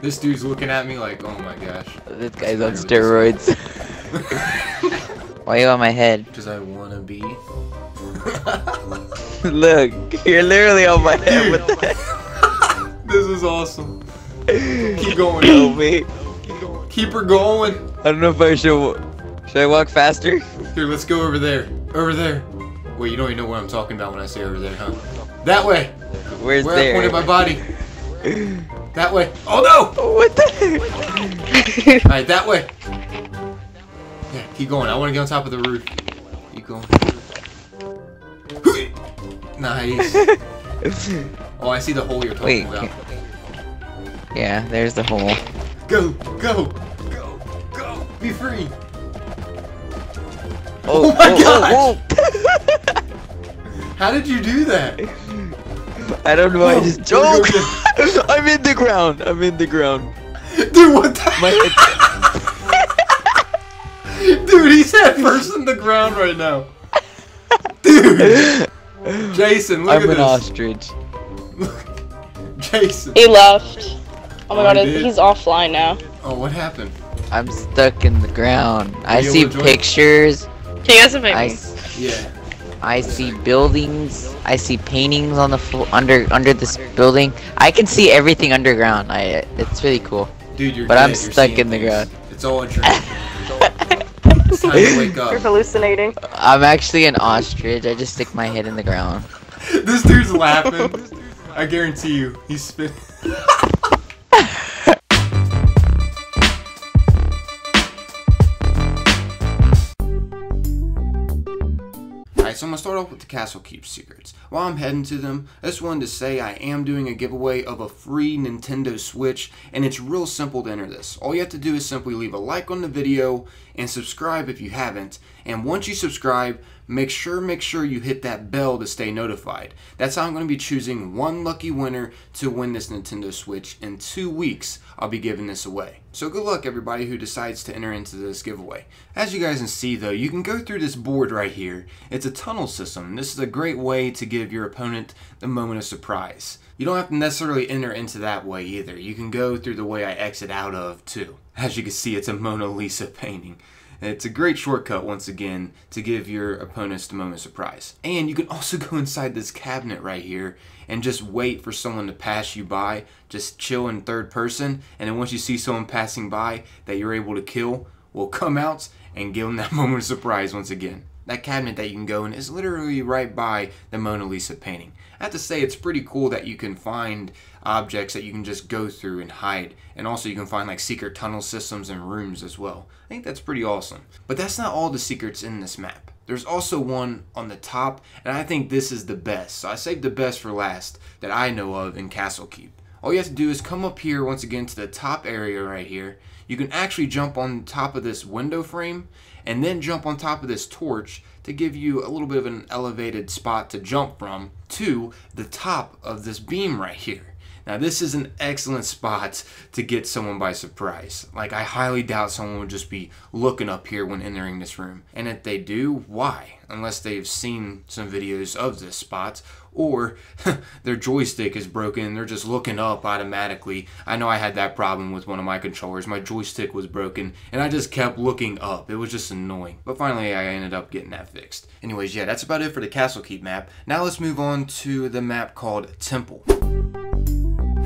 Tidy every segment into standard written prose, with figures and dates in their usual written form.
This dude's looking at me like, oh my gosh. This guy's on steroids. Why are you on my head? Because I wanna be. Look, you're literally on my head. Dude. What the heck? This is awesome. Keep going. Help me. Keep her going. I don't know if I should. Should I walk faster? Here, let's go over there. Over there. Wait, you don't even know what I'm talking about when I say over there, huh? That way. Where's Where there? I pointed my body. That way. Oh no! What the heck? Alright, that way. Yeah, keep going. I want to get on top of the roof. Keep going. Nice. Oh, I see the hole you're talking about. Yeah, there's the hole. Go, go, go, go. Be free. Oh, my gosh. Oh. How did you do that? I don't know. I just Go, jumped. go, I'm in the ground. I'm in the ground. Dude, what the My Dude, he's head first in the ground right now. Dude. Jason, look I'm at this. an ostrich. Jason. He left. Oh my Oh, god, he did? he's offline now. Oh, what happened? I'm stuck in the ground. I you see able to join? pictures. Can you guys invite me? Yeah. I see buildings. I see paintings on the floor under this building. I can see everything underground. It's really cool. Dude, you're But dead. I'm You're stuck seeing in the things. ground. It's all a dream. It's time to wake You're up. hallucinating. I'm actually an ostrich. I just stick my head in the ground. This dude's laughing. I guarantee you, he's spitting. Alright, so I'm going to start off with the Castle Keep secrets. While I'm heading to them, I just wanted to say I am doing a giveaway of a free Nintendo Switch, and it's real simple to enter this. All you have to do is simply leave a like on the video and subscribe if you haven't. And once you subscribe, make sure you hit that bell to stay notified. That's how I'm going to be choosing one lucky winner to win this Nintendo Switch. In 2 weeks, I'll be giving this away. So good luck everybody who decides to enter into this giveaway. As you guys can see though, you can go through this board right here. It's a tunnel system, and this is a great way to give your opponent the moment of surprise. You don't have to necessarily enter into that way either. You can go through the way I exit out of too. As you can see, it's a Mona Lisa painting. It's a great shortcut, once again, to give your opponents the moment of surprise. And you can also go inside this cabinet right here and just wait for someone to pass you by. Just chill in third person, and then once you see someone passing by that you're able to kill, we'll come out and give them that moment of surprise once again. That cabinet that you can go in is literally right by the Mona Lisa painting. I have to say, it's pretty cool that you can find objects that you can just go through and hide, and also you can find like secret tunnel systems and rooms as well. I think that's pretty awesome. But that's not all the secrets in this map. There's also one on the top, and I think this is the best. So I saved the best for last that I know of in Castle Keep. All you have to do is come up here once again to the top area right here. You can actually jump on top of this window frame and then jump on top of this torch to give you a little bit of an elevated spot to jump from to the top of this beam right here. Now this is an excellent spot to get someone by surprise. Like, I highly doubt someone would just be looking up here when entering this room. And if they do, why? Unless they've seen some videos of this spot, or their joystick is broken and they're just looking up automatically. I know I had that problem with one of my controllers. My joystick was broken and I just kept looking up. It was just annoying. But finally I ended up getting that fixed. Anyways, yeah, that's about it for the Castle Keep map. Now let's move on to the map called Temple.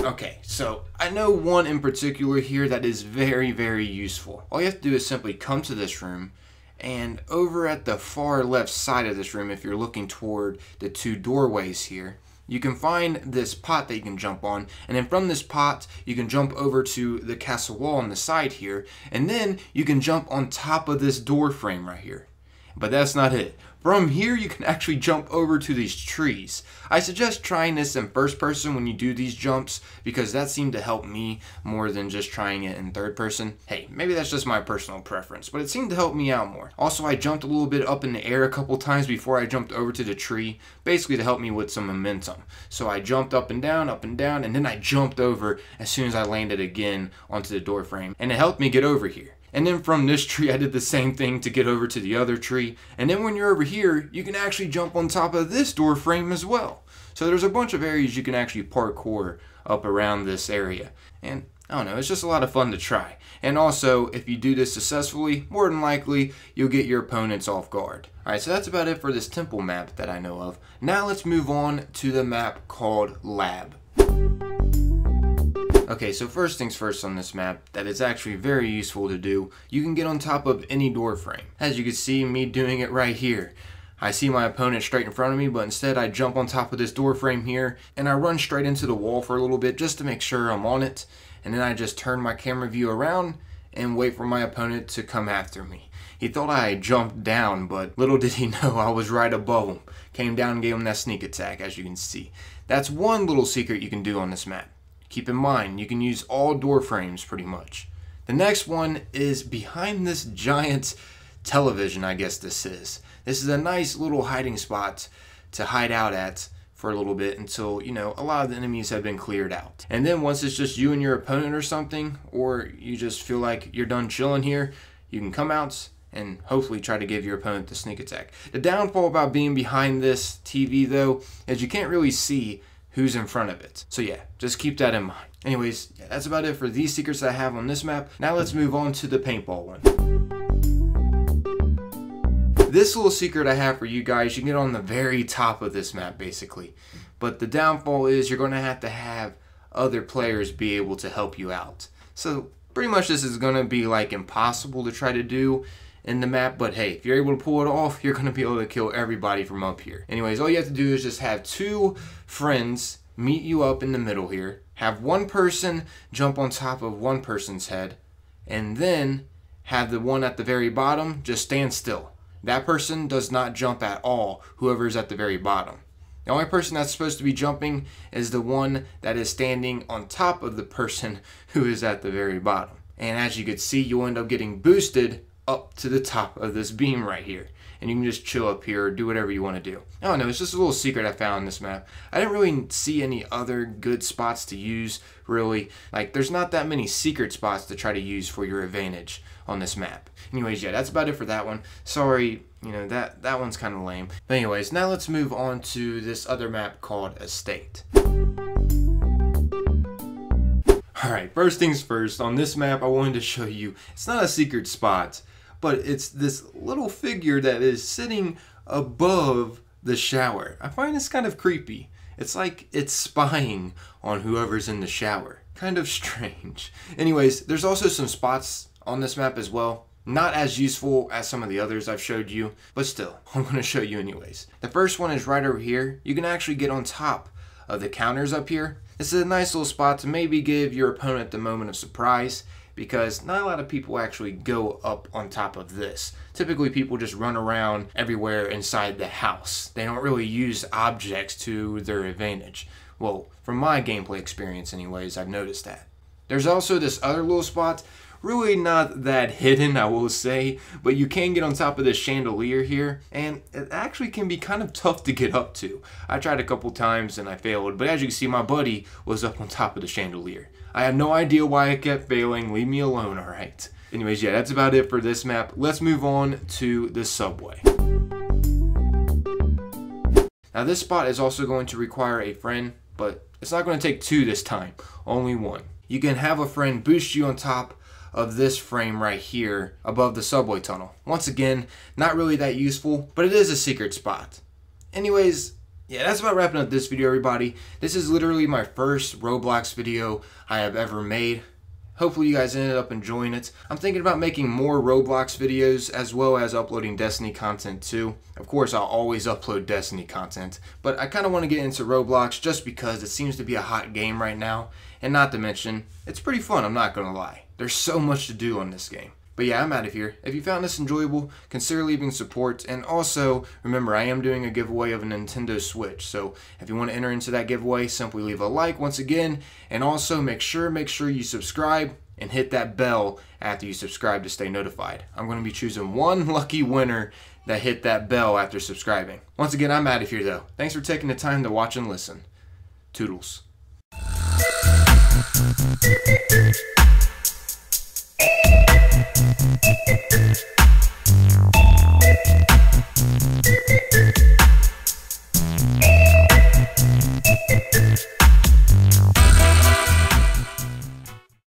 Okay, so I know one in particular here that is very, very useful. All you have to do is simply come to this room, and over at the far left side of this room, if you're looking toward the two doorways here, you can find this pot that you can jump on, and then from this pot you can jump over to the castle wall on the side here, and then you can jump on top of this door frame right here. But that's not it. From here you can actually jump over to these trees. I suggest trying this in first person when you do these jumps, because that seemed to help me more than just trying it in third person. Hey, maybe that's just my personal preference, but it seemed to help me out more. Also, I jumped a little bit up in the air a couple times before I jumped over to the tree, basically to help me with some momentum. So I jumped up and down, and then I jumped over as soon as I landed again onto the door frame, and it helped me get over here. And then from this tree I did the same thing to get over to the other tree. And then when you're over here, you can actually jump on top of this door frame as well. So there's a bunch of areas you can actually parkour up around this area. And I don't know, it's just a lot of fun to try. And also, if you do this successfully, more than likely, you'll get your opponents off guard. Alright, so that's about it for this temple map that I know of. Now let's move on to the map called Lab. Okay, so first things first on this map, that is actually very useful to do, you can get on top of any door frame. As you can see me doing it right here. I see my opponent straight in front of me, but instead I jump on top of this door frame here, and I run straight into the wall for a little bit just to make sure I'm on it, and then I just turn my camera view around and wait for my opponent to come after me. He thought I jumped down, but little did he know I was right above him. Came down and gave him that sneak attack, as you can see. That's one little secret you can do on this map. Keep in mind, you can use all door frames pretty much. The next one is behind this giant television, I guess this is. This is a nice little hiding spot to hide out at for a little bit until, you know, a lot of the enemies have been cleared out. And then once it's just you and your opponent or something, or you just feel like you're done chilling here, you can come out and hopefully try to give your opponent the sneak attack. The downfall about being behind this TV though is you can't really see who's in front of it. So yeah, just keep that in mind. Anyways, yeah, that's about it for these secrets that I have on this map. Now let's move on to the paintball one. This little secret I have for you guys, you can get on the very top of this map basically. But the downfall is you're going to have other players be able to help you out. So pretty much this is going to be like impossible to try to do in the map, but hey, if you're able to pull it off, you're going to be able to kill everybody from up here. Anyways, all you have to do is just have two friends meet you up in the middle here, have one person jump on top of one person's head, and then have the one at the very bottom just stand still. That person does not jump at all, whoever's at the very bottom. The only person that's supposed to be jumping is the one that is standing on top of the person who is at the very bottom. And as you can see, you'll end up getting boosted up to the top of this beam right here. And you can just chill up here or do whatever you want to do. I don't know, it's just a little secret I found in this map. I didn't really see any other good spots to use, really. Like, there's not that many secret spots to try to use for your advantage on this map. Anyways, yeah, that's about it for that one. Sorry, you know, that one's kind of lame. But anyways, now let's move on to this other map called Estate. Alright, first things first, on this map I wanted to show you, it's not a secret spot, but it's this little figure that is sitting above the shower. I find this kind of creepy. It's like it's spying on whoever's in the shower. Kind of strange. Anyways, there's also some spots on this map as well. Not as useful as some of the others I've showed you, but still, I'm going to show you anyways. The first one is right over here. You can actually get on top of the counters up here. This is a nice little spot to maybe give your opponent the moment of surprise, because not a lot of people actually go up on top of this. Typically people just run around everywhere inside the house. They don't really use objects to their advantage. Well, from my gameplay experience anyways, I've noticed that. There's also this other little spot, really not that hidden I will say, but you can get on top of this chandelier here, and it actually can be kind of tough to get up to. I tried a couple times and I failed, but as you can see my buddy was up on top of the chandelier. I have no idea why I kept failing, leave me alone, alright? Anyways, yeah, that's about it for this map. Let's move on to the subway. Now this spot is also going to require a friend, but it's not going to take two this time, only one. You can have a friend boost you on top of this frame right here above the subway tunnel. Once again, not really that useful, but it is a secret spot. Anyways, yeah, that's about wrapping up this video, everybody. This is literally my first Roblox video I have ever made. Hopefully you guys ended up enjoying it. I'm thinking about making more Roblox videos as well as uploading Destiny content too. Of course, I'll always upload Destiny content, but I kind of want to get into Roblox just because it seems to be a hot game right now, and not to mention, it's pretty fun, I'm not gonna lie. There's so much to do on this game. But yeah, I'm out of here. If you found this enjoyable, consider leaving support. And also, remember, I am doing a giveaway of a Nintendo Switch. So if you want to enter into that giveaway, simply leave a like once again. And also, make sure you subscribe and hit that bell after you subscribe to stay notified. I'm going to be choosing one lucky winner that hit that bell after subscribing. Once again, I'm out of here though. Thanks for taking the time to watch and listen. Toodles.